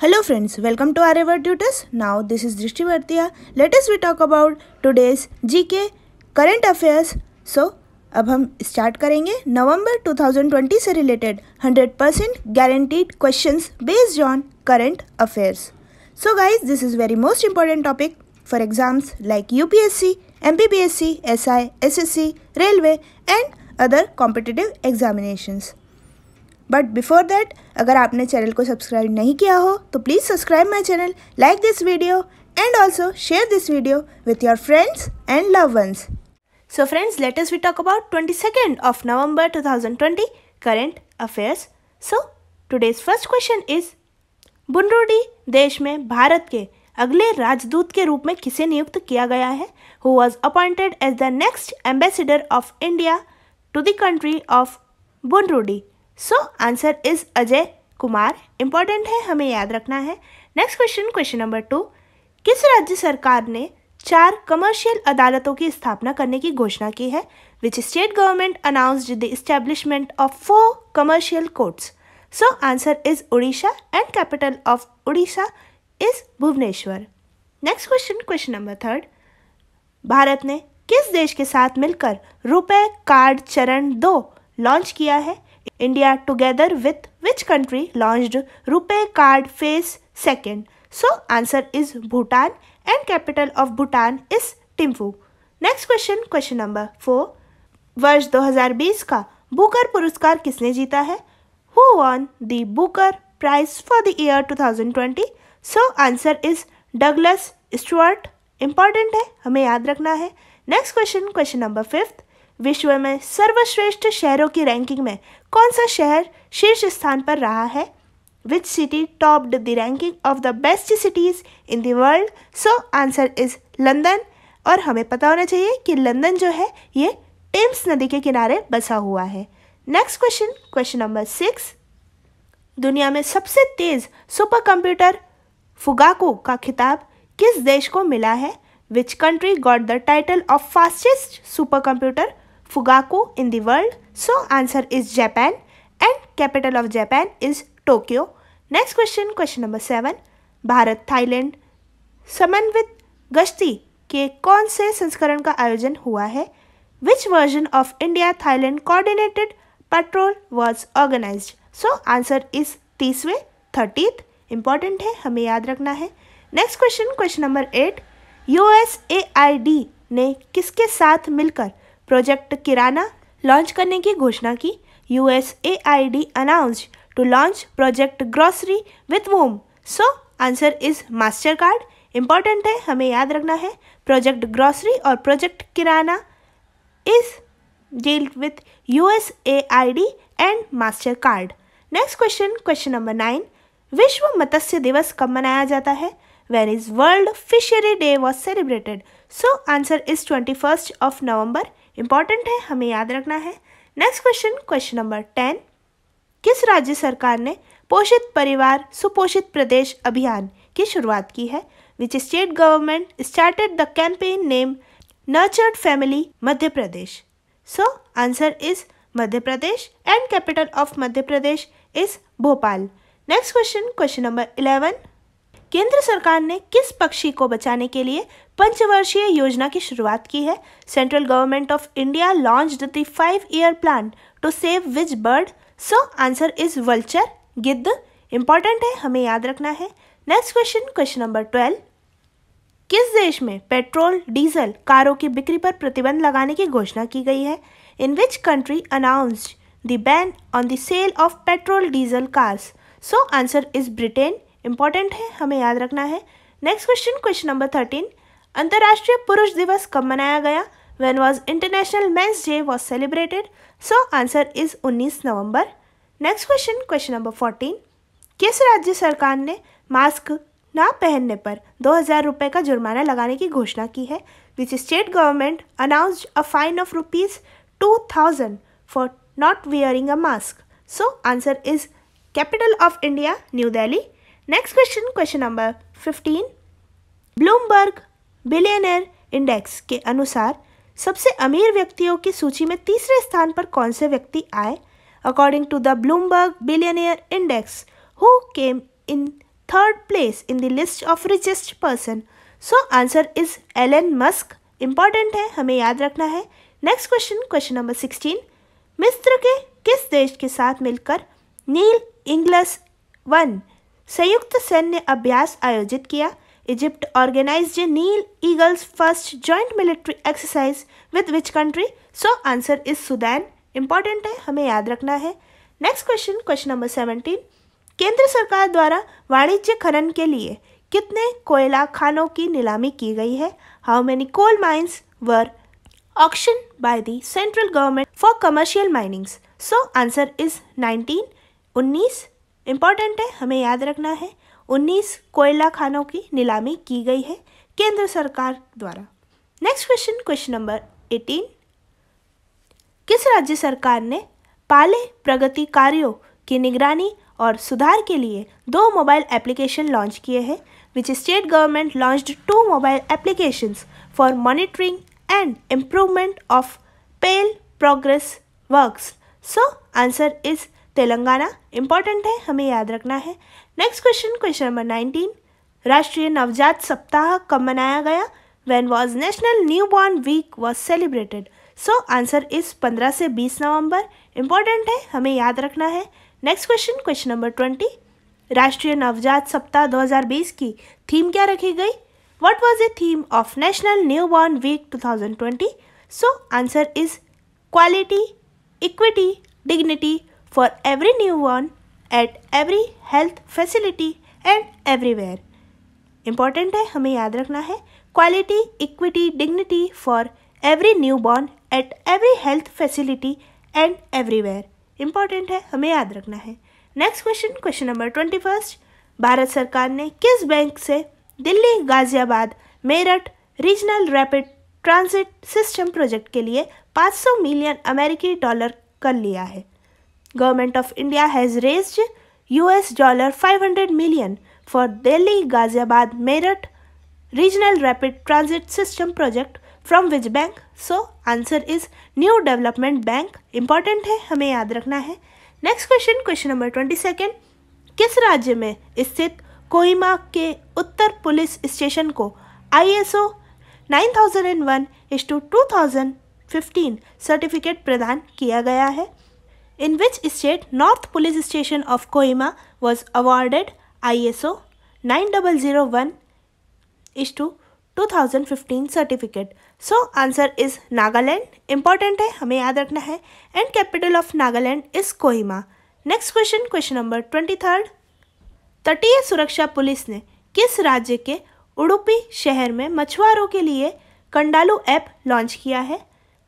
Hello friends, welcome to Aryavar Tutors. Now this is Drishti Bhartiya. Let us we talk about today's GK current affairs. So अब हम start करेंगे नवंबर 2020 से related 100% guaranteed questions based on current affairs. So guys, this is very most important topic for exams like UPSC, MPPSC, SI, SSC, Railway and other competitive examinations. But before that अगर आपने channel को subscribe नहीं किया हो तो please subscribe my channel, like this video and also share this video with your friends and love ones. So friends, let us we talk about 22nd of November 2020 current affairs. So today's first question is, Burundi देश में भारत के अगले राजदूत के रूप में किसे नियुक्त किया गया है? Who was appointed as the next ambassador of India to the country of Burundi? So answer is Ajay Kumar. Important है, हमें याद रखना है. Next question, question number 2. किस राज्य सरकार ने 4 कमर्शियल अदालतों की स्थापना करने की घोषणा की है? Which state government announced the establishment of 4 commercial courts? So answer is Orissa and capital of Orissa is Bhubaneswar. Next question, question number 3. Bharat ने किस देश के साथ मिलकर रुपए कार्ड चरण 2 लॉन्च किया है? India together with which country launched Rupee Card Phase 2? So answer is Bhutan and capital of Bhutan is Thimphu. Next question, question number 4. वर्ष 2020 का बुकर पुरस्कार किसने जीता है? Who won the Booker Prize for the year 2020? So answer is Douglas Stewart. Important है, हमें याद रखना है. Next question, question number 5. विश्व में सर्वश्रेष्ठ शहरों की रैंकिंग में कौन सा शहर शीर्ष स्थान पर रहा है? Which city topped the ranking of the best cities in the world? So answer is London. और हमें पता होना चाहिए कि लंदन जो है ये टेम्स नदी के किनारे बसा हुआ है. Next question, question number 6. दुनिया में सबसे तेज सुपर कंप्यूटर फुगाकू का खिताब किस देश को मिला है? Which country got the title of fastest super computer Fugaku in the world? So answer is Japan and capital of Japan is Tokyo. Next question, question number 7. Bharat Thailand समन्वित गश्ती के कौन से संस्करण का आयोजन हुआ है? Which version of India Thailand coordinated patrol was organized? So answer is 30वें 30th. Important है, हमें याद रखना है. Next question, question number 8. USAID ने किसके साथ मिलकर प्रोजेक्ट किराना लॉन्च करने की घोषणा की? USAID announced to launch project grocery with women? So answer is Mastercard. Important है, हमें याद रखना है. प्रोजेक्ट ग्रॉसरी और project Kirana is dealt with USAID and Mastercard. Next question, question number 9. विश्व मत्स्य दिवस कब मनाया जाता है? When is World Fishery Day was celebrated? So answer is 21st of November. Important है, हमें याद रखना है. Next question, question number 10. किस राज्य सरकार ने पोषित परिवार सुपोषित प्रदेश अभियान की शुरुआत की है? Which state government started the campaign name nurtured family Madhya Pradesh? So answer is Madhya Pradesh and capital of Madhya Pradesh is Bhopal. Next question, question number 11. केंद्र सरकार ने किस पक्षी को बचाने के लिए पंचवर्षीय योजना की शुरुआत की है? Central government of India launched the 5-year plan to save which bird? So answer is vulture, गिद्ध. इंपॉर्टेंट है, हमें याद रखना है. Next question, question number 12. किस देश में पेट्रोल डीजल कारों की बिक्री पर प्रतिबंध लगाने की घोषणा की गई है? In which country announced the ban on the sale of petrol diesel cars? So answer is Britain. Important है, हमें याद रखना है. Next question, question number 13. अंतर्राष्ट्रीय पुरुष दिवस कब मनाया गया? When was International Men's Day was celebrated? So answer is 19 November. Next question, question number 14. किस राज्य सरकार ने मास्क ना पहनने पर 2000 रुपये का जुर्माना लगाने की घोषणा की है? Which state government announced a fine of ₹2000 for not wearing a mask? So answer is capital of India, New Delhi. Next question, question number 15. Bloomberg billionaire index के अनुसार सबसे अमीर व्यक्तियों की सूची में तीसरे स्थान पर कौन से व्यक्ति आए? According to the Bloomberg billionaire index, who came in third place in the list of richest person? So answer is Elon Musk. Important है, हमें याद रखना है. Next question, question number 16. मिस्र के किस देश के साथ मिलकर नील इंग्लस 1 संयुक्त सैन्य अभ्यास आयोजित किया? Egypt organised Nile eagles first joint military exercise with which country? So answer is Sudan. Important है, हमें याद रखना है. Next question, question number 17. केंद्र सरकार द्वारा वाणिज्य खनन के लिए कितने कोयला खानों की नीलामी की गई है? How many coal mines were auction by the central government for commercial minings? So answer is 19. 19. Important है, हमें याद रखना है. 19 कोयला खानों की नीलामी की गई है केंद्र सरकार द्वारा. Next question, question number 18. किस राज्य सरकार ने पाले प्रगति कार्यों की निगरानी और सुधार के लिए 2 मोबाइल एप्लीकेशन लॉन्च किए हैं? Which state government launched 2 mobile applications for monitoring and improvement of Palle progress works? So answer is Telangana. Important है, हमें याद रखना है. Next question, question number 19. राष्ट्रीय नवजात सप्ताह कब मनाया गया? When was national newborn week was celebrated? So answer is 15 से 20 नवंबर. इंपॉर्टेंट है, हमें याद रखना है. Next question, question number 20. राष्ट्रीय नवजात सप्ताह 2020 की थीम क्या रखी गई? What was the theme of national newborn week 2020? So answer is quality, equity, dignity for every newborn at every health facility and everywhere. Important है, हमें याद रखना है. Quality, equity, dignity for every newborn at every health facility and everywhere. Important है, हमें याद रखना है. Next question, question number 21. Bharat सरकार ने किस बैंक से Delhi Ghaziabad Meerut regional rapid transit system project के लिए $500 मिलियन कर लिया है? Government of India has raised $500 million for Delhi Ghaziabad Meerut Regional Rapid Transit System project from which bank? So answer is New Development Bank. Important है, हमें याद रखना है. Next question, question number 22. किस राज्य में स्थित कोहिमा के उत्तर पुलिस स्टेशन को ISO 9001:2015 सर्टिफिकेट प्रदान किया गया है? In which state North Police Station of Kohima was awarded ISO 9001:2015 certificate? So answer is Nagaland. Important है, हमें याद रखना है. And capital of Nagaland is Kohima. Next question, question number 23. तटीय सुरक्षा पुलिस ने किस राज्य के उडुपी शहर में मछुआरों के लिए कंडालू ऐप लॉन्च किया है?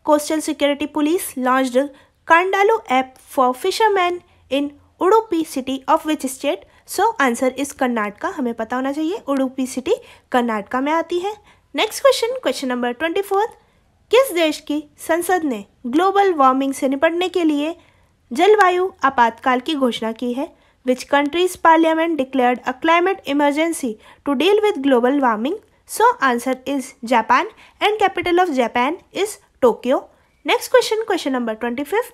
Coastal security police launched Kandalu app for fishermen in Udupi city of which state? So answer is Karnataka. हमें पता होना चाहिए, उडुपी सिटी कर्नाटका में आती है. Next question, question number 24. किस देश की संसद ने ग्लोबल वार्मिंग से निपटने के लिए जलवायु आपातकाल की घोषणा की है? Which country's parliament declared a climate emergency to deal with global warming? So answer is Japan and capital of Japan is Tokyo. Next question, question number 25.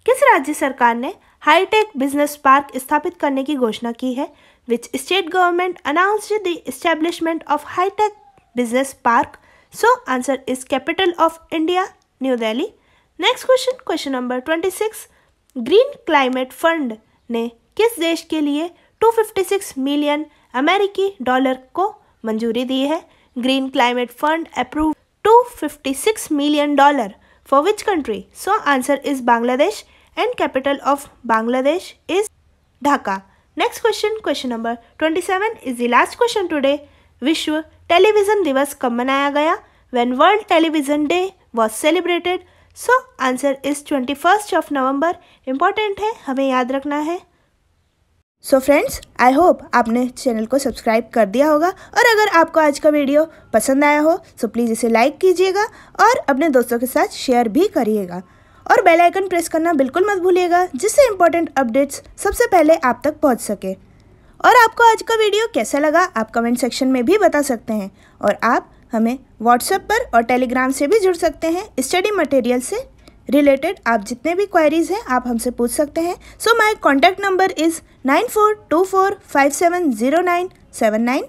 किस राज्य सरकार ने हाईटेक बिजनेस पार्क स्थापित करने की घोषणा की है? Which state government announced the establishment of hi tech business park? So answer is capital of India, New Delhi. Next question, question number 26. Green climate fund ने किस देश के लिए $256 मिलियन को मंजूरी दी है? Green climate fund approve $256 million for which country? So answer is Bangladesh and capital of Bangladesh is Dhaka. Next question, question number 27 is the last question today. विश्व television दिवस कब मनाया गया? When World Television Day was celebrated? So answer is 21st of November. Important है, हमें याद रखना है. सो फ्रेंड्स, आई होप आपने चैनल को सब्सक्राइब कर दिया होगा और अगर आपको आज का वीडियो पसंद आया हो तो प्लीज़ इसे लाइक कीजिएगा और अपने दोस्तों के साथ शेयर भी करिएगा और बेल आइकन प्रेस करना बिल्कुल मत भूलिएगा जिससे इम्पोर्टेंट अपडेट्स सबसे पहले आप तक पहुंच सके. और आपको आज का वीडियो कैसा लगा आप कमेंट सेक्शन में भी बता सकते हैं और आप हमें व्हाट्सएप पर और टेलीग्राम से भी जुड़ सकते हैं स्टडी मटेरियल से रिलेटेड आप जितने भी क्वेरीज हैं आप हमसे पूछ सकते हैं। So my contact number is 9424570979।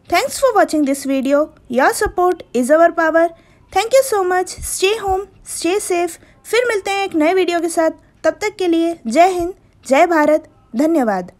Thanks for watching this video. Your support is our power. Thank you so much. Stay home, stay safe. फिर मिलते हैं एक नए वीडियो के साथ। तब तक के लिए जय हिंद, जय भारत, धन्यवाद।